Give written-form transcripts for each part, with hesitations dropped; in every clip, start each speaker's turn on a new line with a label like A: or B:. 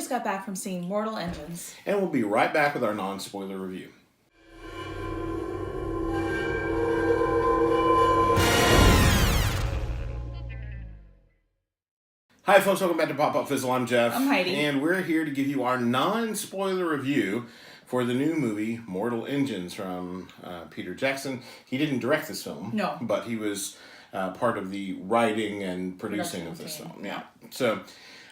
A: just got back from seeing Mortal Engines.
B: And we'll be right back with our non-spoiler review. Hi folks, welcome back to Pop Up Fizzle. I'm Jeff.
A: I'm Heidi.
B: And we're here to give you our non-spoiler review for the new movie, Mortal Engines, from Peter Jackson. He didn't direct this film.
A: No.
B: But he was part of the writing and producing of this film. Yeah. So,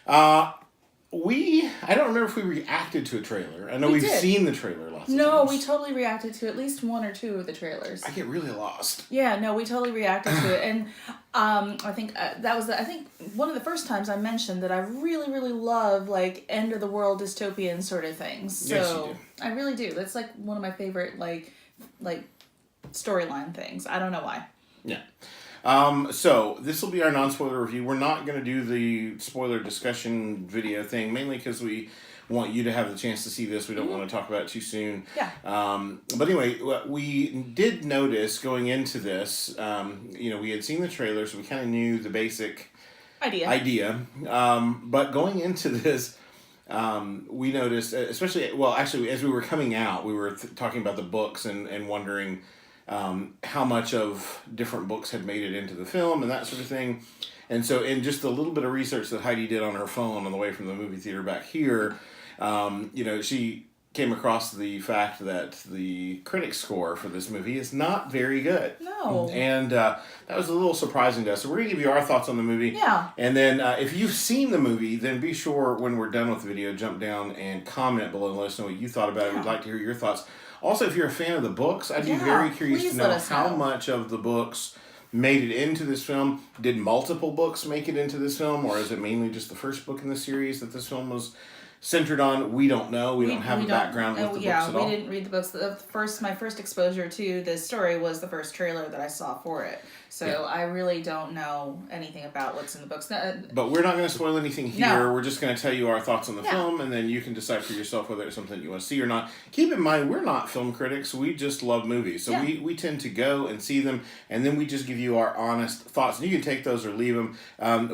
B: I don't remember if we reacted to a trailer. I know we've seen the trailer lots of times.
A: No, we totally reacted to at least one or two of the trailers.
B: I get really lost.
A: Yeah, no, we totally reacted to it. And I think that was, I think, one of the first times I mentioned that I really, really love, like, end of the world dystopian sort of things. So,
B: yes, you do.
A: I really do. That's, like, one of my favorite, like storyline things. I don't know why.
B: Yeah. So this will be our non-spoiler review. We're not going to do the spoiler discussion video thing, mainly because we want you to have the chance to see this. We don't want to talk about it too soon.
A: Yeah.
B: But anyway, we did notice going into this, we had seen the trailer, so we kind of knew the basic idea. But going into this, we noticed, especially, actually, as we were coming out, we were talking about the books and wondering how much of different books had made it into the film and that sort of thing. And so in just a little bit of research that Heidi did on her phone on the way from the movie theater back here, she came across the fact that the critic score for this movie is not very good.
A: No.
B: And that was a little surprising to us. So we're going to give you our thoughts on the movie.
A: Yeah.
B: And then if you've seen the movie, then be sure when we're done with the video, jump down and comment below and let us know what you thought about it. We'd like to hear your thoughts. Also, if you're a fan of the books, I'd be very curious to know how much of the books made it into this film. Did multiple books make it into this film, or is it mainly just the first book in the series that this film was centered on? We don't know. We don't have a background with the books at all.
A: We didn't read the books. My first exposure to this story was the first trailer that I saw for it. So I really don't know anything about what's in the books.
B: But we're not going to spoil anything here.
A: No.
B: We're just going to tell you our thoughts on the film, and then you can decide for yourself whether it's something you want to see or not. Keep in mind, we're not film critics. We just love movies. So we tend to go and see them, and then we just give you our honest thoughts. And you can take those or leave them.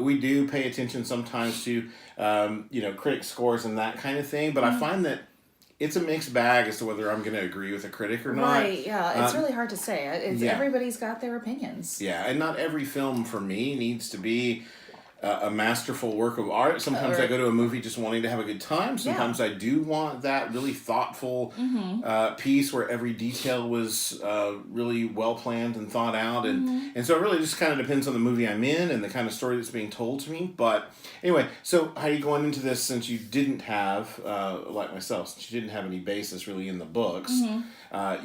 B: We do pay attention sometimes to critic scores and that kind of thing, but I find that it's a mixed bag as to whether I'm going to agree with a critic or not.
A: Right, yeah. It's really hard to say. Everybody's got their opinions.
B: Yeah, and not every film for me needs to be a masterful work of art. Sometimes I go to a movie just wanting to have a good time. Sometimes I do want that really thoughtful piece where every detail was really well planned and thought out. And so it really just kind of depends on the movie I'm in and the kind of story that's being told to me. But anyway, so how are you going into this since you didn't have, like myself, since you didn't have any basis really in the books?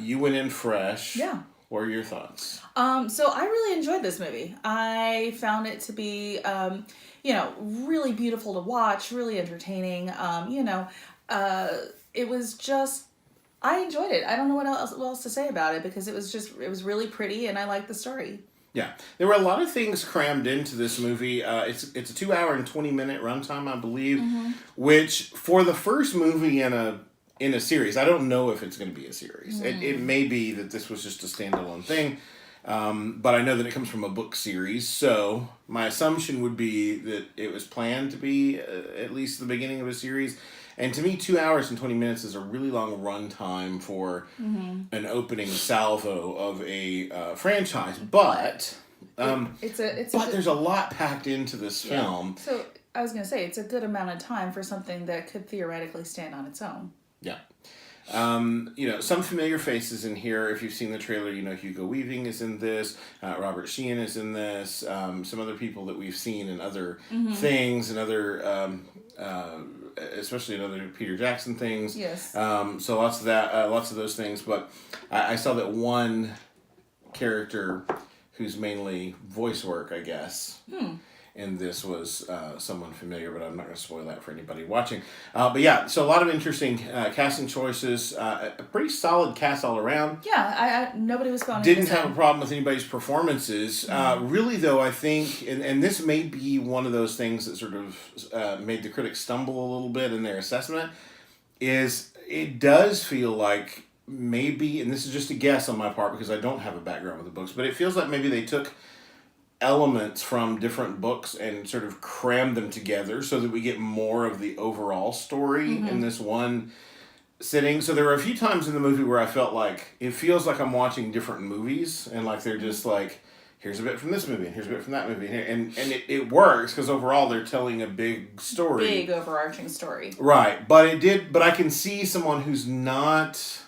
B: You went in fresh.
A: Yeah.
B: What are your thoughts?
A: So I really enjoyed this movie. I found it to be, really beautiful to watch, really entertaining. It was just, I enjoyed it. I don't know what else to say about it because it was really pretty and I liked the story.
B: Yeah, there were a lot of things crammed into this movie. It's a 2-hour and 20-minute runtime, I believe, which for the first movie in a series, I don't know if it's going to be a series. It may be that this was just a standalone thing, but I know that it comes from a book series, so my assumption would be that it was planned to be at least the beginning of a series. And to me, 2 hours and 20 minutes is a really long run time for an opening salvo of a franchise. But there's a lot packed into this film.
A: So I was going to say, it's a good amount of time for something that could theoretically stand on its own.
B: Yeah. Some familiar faces in here. If you've seen the trailer, Hugo Weaving is in this. Robert Sheehan is in this. Some other people that we've seen in other things and other, especially in other Peter Jackson things.
A: Yes.
B: So lots of that, lots of those things. But I saw that one character who's mainly voice work, I guess. And this was someone familiar, but I'm not going to spoil that for anybody watching. But yeah, so a lot of interesting casting choices. A pretty solid cast all around.
A: Yeah, nobody was phoning.
B: Didn't have a problem with anybody's performances. Really, though, I think, and this may be one of those things that sort of made the critics stumble a little bit in their assessment, is it does feel like maybe, and this is just a guess on my part because I don't have a background with the books, but it feels like maybe they took elements from different books and sort of cram them together so that we get more of the overall story in this one sitting. So there were a few times in the movie where I felt like it feels like I'm watching different movies, and like they're just like, here's a bit from this movie and here's a bit from that movie, and it works because overall they're telling a big story,
A: big overarching story,
B: right? But I can see someone who's not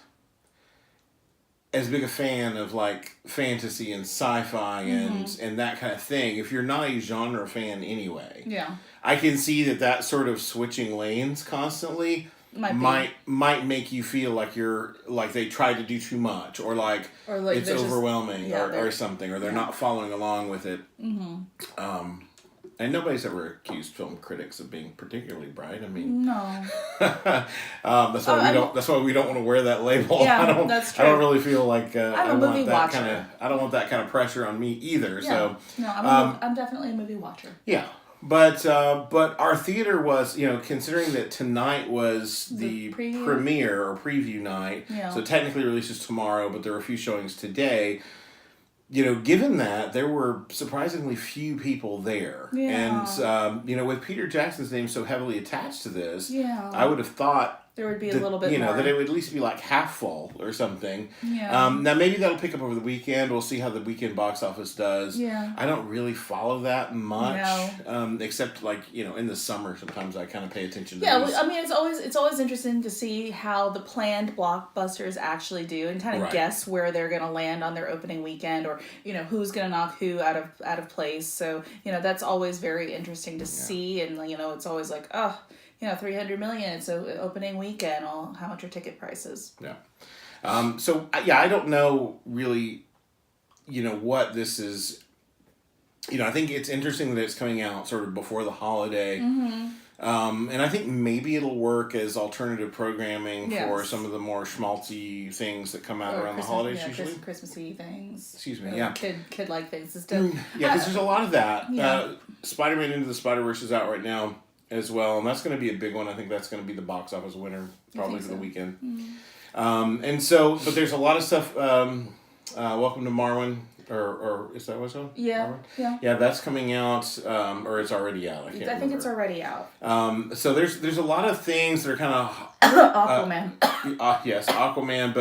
B: as big a fan of like fantasy and sci-fi and that kind of thing. If you're not a genre fan anyway,
A: yeah,
B: I can see that sort of switching lanes constantly might make you feel like you're like they tried to do too much, or like it's overwhelming, or something, or they're not following along with it. And nobody's ever accused film critics of being particularly bright. I mean,
A: no.
B: That's why we don't want to wear that label.
A: Yeah, that's true.
B: I don't really feel like I
A: I'm a movie
B: want that
A: watcher.
B: I don't want that kind of pressure on me either.
A: Yeah.
B: So
A: no, I'm definitely a movie watcher.
B: yeah. But our theater was, considering that tonight was the premiere or preview night, so technically releases tomorrow, but there were a few showings today. Given that, there were surprisingly few people there.
A: Yeah.
B: And, with Peter Jackson's name so heavily attached to this,
A: yeah.
B: I would have thought
A: there would be a little bit more.
B: that it would at least be like half full or something.
A: Yeah.
B: Now, maybe that'll pick up over the weekend. We'll see how the weekend box office does.
A: Yeah.
B: I don't really follow that much.
A: No.
B: Except, in the summer, sometimes I kind of pay attention to
A: Yeah,
B: these.
A: I mean, it's always interesting to see how the planned blockbusters actually do and kind of guess where they're going to land on their opening weekend, or, who's going to knock who out of place. So, that's always very interesting to see. And, it's always like, 300 million, it's an opening weekend. Well, how much are ticket prices?
B: Yeah. I don't know really, what this is. I think it's interesting that it's coming out sort of before the holiday. And I think maybe it'll work as alternative programming for some of the more schmaltzy things that come out around the holidays usually.
A: Christmassy things.
B: Excuse me, yeah.
A: Kid-like things. Because
B: there's a lot of that.
A: Yeah.
B: Spider-Man Into the Spider-Verse is out right now as well, and that's going to be a big one. I think that's going to be the box office winner probably for the weekend. But there's a lot of stuff. Welcome to Marwen, or is that what's on?
A: Yeah,
B: Marwen? Yeah, that's coming out, or it's already out. I think
A: it's already out.
B: So there's a lot of things that are kind of
A: Aquaman.
B: Yes, Aquaman,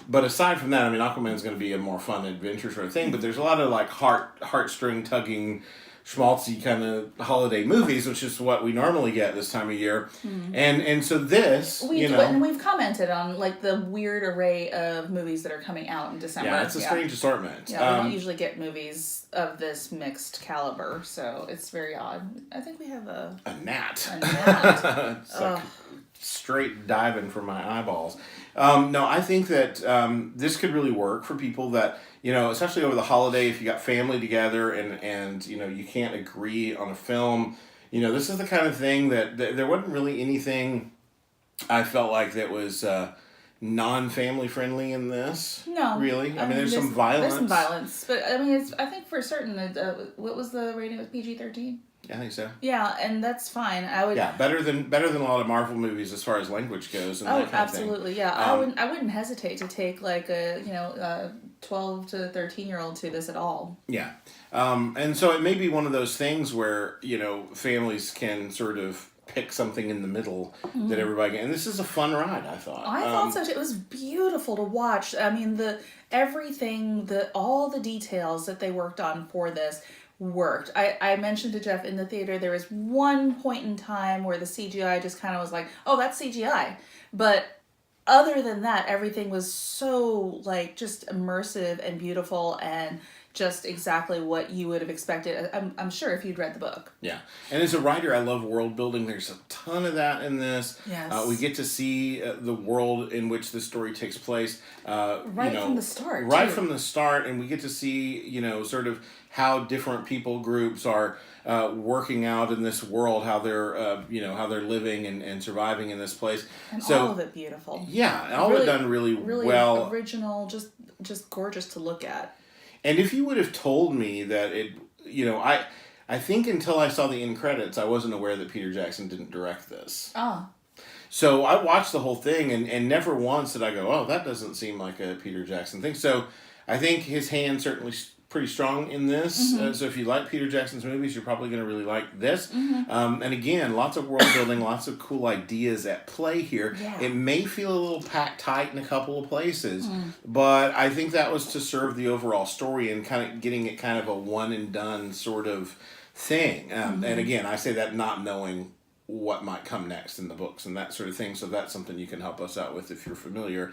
B: but aside from that, I mean, Aquaman's going to be a more fun adventure sort of thing. But there's a lot of like heartstring tugging, schmaltzy kind of holiday movies, which is what we normally get this time of year. And so this,
A: and we've commented on like the weird array of movies that are coming out in December.
B: Yeah, it's a strange assortment.
A: Yeah, we don't usually get movies of this mixed caliber, so it's very odd. I think we have a
B: gnat.
A: A gnat.
B: It's like straight diving for my eyeballs. No, I think that this could really work for people that, especially over the holiday, if you got family together and you can't agree on a film, this is the kind of thing that there wasn't really anything I felt like that was non-family friendly in this. No. Really? I mean, there's some violence.
A: There's some violence, but I mean, I think for certain, what was the rating? It was PG-13?
B: Yeah, I think so.
A: Yeah, and that's fine. I would.
B: Yeah, better than a lot of Marvel movies as far as language goes. And that kind
A: absolutely.
B: Of thing.
A: Yeah, I wouldn't hesitate to take like a 12 to 13-year-old to this at all.
B: Yeah, and so it may be one of those things where families can sort of pick something in the middle that everybody can. And this is a fun ride, I thought.
A: I thought so too. It was beautiful to watch. I mean, all the details that they worked on for this worked. I mentioned to Jeff in the theater there was one point in time where the CGI just kind of was like, oh, that's CGI. But other than that, everything was so like just immersive and beautiful and just exactly what you would have expected. I'm sure if you'd read the book.
B: Yeah. And as a writer, I love world building. There's a ton of that in this.
A: Yes.
B: We get to see the world in which the story takes place.
A: From the start.
B: Right from the start. And we get to see, sort of how different people groups are working out in this world, how they're, how they're living and surviving in this place.
A: And all of it beautiful.
B: Yeah. All of it done really well.
A: Original, just gorgeous to look at.
B: And if you would have told me that it, I think until I saw the end credits, I wasn't aware that Peter Jackson didn't direct this.
A: Oh.
B: So I watched the whole thing and never once did I go, oh, that doesn't seem like a Peter Jackson thing. So I think his hand certainly pretty strong in this. So if you like Peter Jackson's movies, you're probably going to really like this. And again, lots of world building, lots of cool ideas at play here.
A: Yeah.
B: It may feel a little packed tight in a couple of places, but I think that was to serve the overall story and kind of getting it kind of a one and done sort of thing. And again, I say that not knowing what might come next in the books and that sort of thing. So that's something you can help us out with if you're familiar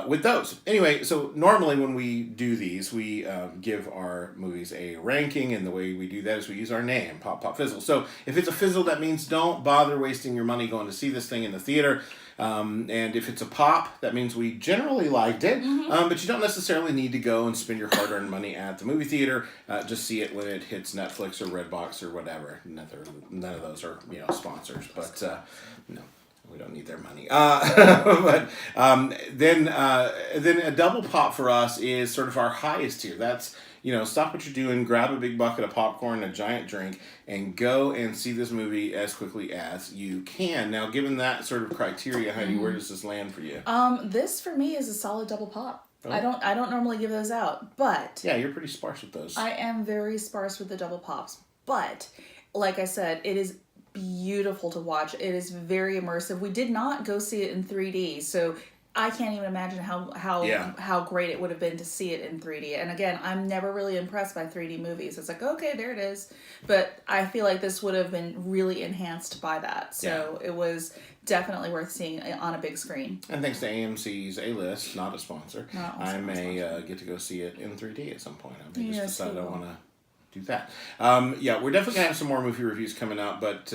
B: with those. Anyway, so normally when we do these, we give our movies a ranking, and the way we do that is we use our name, Pop Pop Fizzle. So if it's a fizzle, that means don't bother wasting your money going to see this thing in the theater. And if it's a pop, that means we generally liked it, but you don't necessarily need to go and spend your hard-earned money at the movie theater. Just see it when it hits Netflix or Redbox or whatever. None of those are sponsors, but no. We don't need their money. But then a double pop for us is sort of our highest tier. That's, stop what you're doing, grab a big bucket of popcorn, a giant drink, and go and see this movie as quickly as you can. Now, given that sort of criteria, Heidi, where does this land for you?
A: This for me is a solid double pop.
B: Oh.
A: I don't normally give those out, but
B: Yeah, you're pretty sparse with those.
A: I am very sparse with the double pops. But like I said, it is beautiful to watch. It is very immersive. We did not go see it in 3D, so I can't even imagine how great it would have been to see it in 3D. And again, I'm never really impressed by 3D movies. It's like, okay, there it is. But I feel like this would have been really enhanced by that. So It was definitely worth seeing on a big screen.
B: And thanks to AMC's A-List, not a sponsor, I may
A: sponsor.
B: Get to go see it in 3D at some point. I may
A: Yes,
B: just decide
A: you
B: I
A: will.
B: want to do that. We're definitely gonna have some more movie reviews coming out, but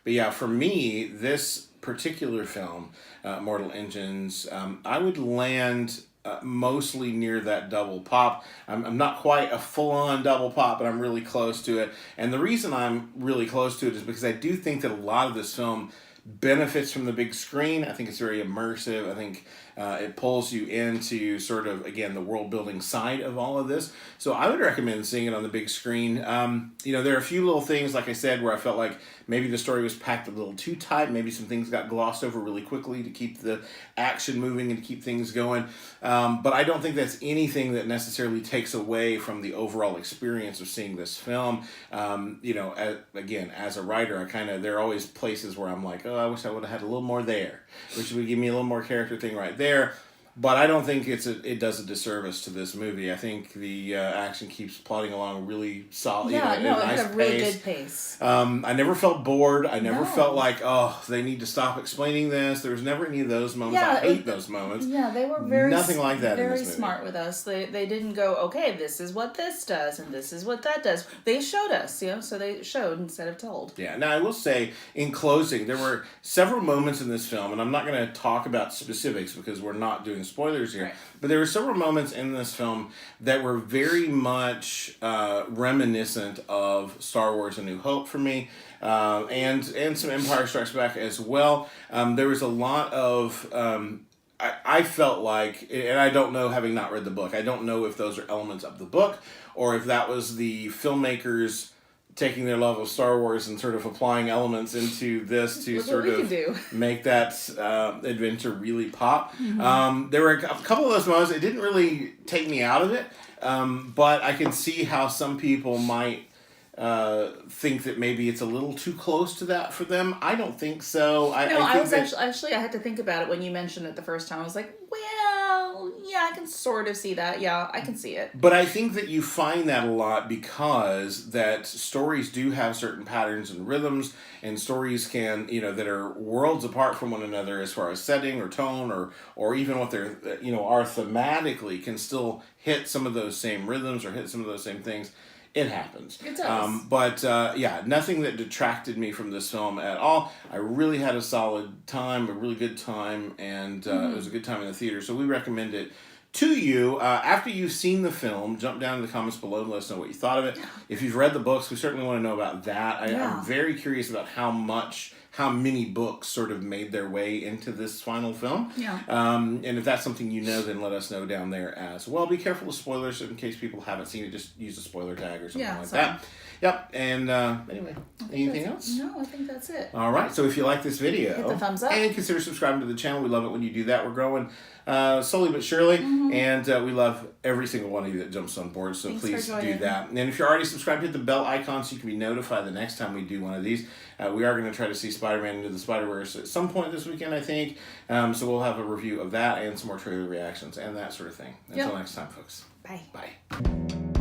B: yeah, for me, this particular film, Mortal Engines, I would land mostly near that double pop. I'm not quite a full-on double pop, but I'm really close to it. And the reason I'm really close to it is because I do think that a lot of this film benefits from the big screen. I think it's very immersive. I think it pulls you into sort of, again, the world building side of all of this. So I would recommend seeing it on the big screen. There are a few little things, like I said, where I felt like maybe the story was packed a little too tight. Maybe some things got glossed over really quickly to keep the action moving and to keep things going. But I don't think that's anything that necessarily takes away from the overall experience of seeing this film. Again, as a writer, there are always places where I'm like, oh, I wish I would have had a little more there, which would give me a little more character thing right there. But I don't think it does a disservice to this movie. I think the action keeps plodding along really solid.
A: Yeah, no,
B: at a nice
A: it's a really
B: pace.
A: good pace.
B: I never felt bored. I never
A: No.
B: felt like, oh, they need to stop explaining this. There was never any of those moments.
A: Yeah,
B: I hate those moments.
A: Yeah, they were very
B: Nothing like that in
A: very
B: this movie.
A: smart with us. They didn't go, okay, this is what this does and this is what that does. They showed us, so they showed instead of told.
B: Yeah. Now, I will say, in closing, there were several moments in this film, and I'm not going to talk about specifics because we're not doing spoilers here,
A: Right.
B: but there were several moments in this film that were very much reminiscent of Star Wars: A New Hope for me, and some Empire Strikes Back as well. There was a lot of... I felt like, and I don't know, having not read the book, I don't know if those are elements of the book or if that was the filmmakers taking their love of Star Wars and sort of applying elements into this to
A: Look
B: sort
A: what we
B: of
A: can do.
B: make that adventure really pop. There were a couple of those moments. It didn't really take me out of it, but I can see how some people might think that maybe it's a little too close to that for them. I don't think so. I think
A: was
B: that,
A: actually I had to think about it when you mentioned it the first time. I was like, well, yeah, I can sort of see that. Yeah, I can see it.
B: But I think that you find that a lot because that stories do have certain patterns and rhythms, and stories can, that are worlds apart from one another as far as setting or tone or even what they're, are thematically, can still hit some of those same rhythms or hit some of those same things. It happens.
A: It does.
B: But nothing that detracted me from this film at all. I really had a solid time, a really good time, and it was a good time in the theater. So we recommend it to you. After you've seen the film, jump down in the comments below and let us know what you thought of it. If you've read the books, we certainly want to know about that. I'm very curious about how how many books sort of made their way into this final film.
A: Yeah.
B: And if that's something you know, then let us know down there as well. Be careful with spoilers in case people haven't seen it. Just use a spoiler tag or something like that. Yep. And anyway, anything else?
A: No, I think that's it.
B: All right. So if you like this video,
A: hit the thumbs up
B: and consider subscribing to the channel. We love it when you do that. We're growing slowly but surely, and we love every single one of you that jumps on board. So
A: Thanks
B: please
A: for
B: do
A: joining.
B: that. And if you're already subscribed, hit the bell icon so you can be notified the next time we do one of these. We are going to try to see Spider-Man Into the Spider-Verse at some point this weekend, I think. So we'll have a review of that and some more trailer reactions and that sort of thing. Until next time, folks.
A: Bye.
B: Bye.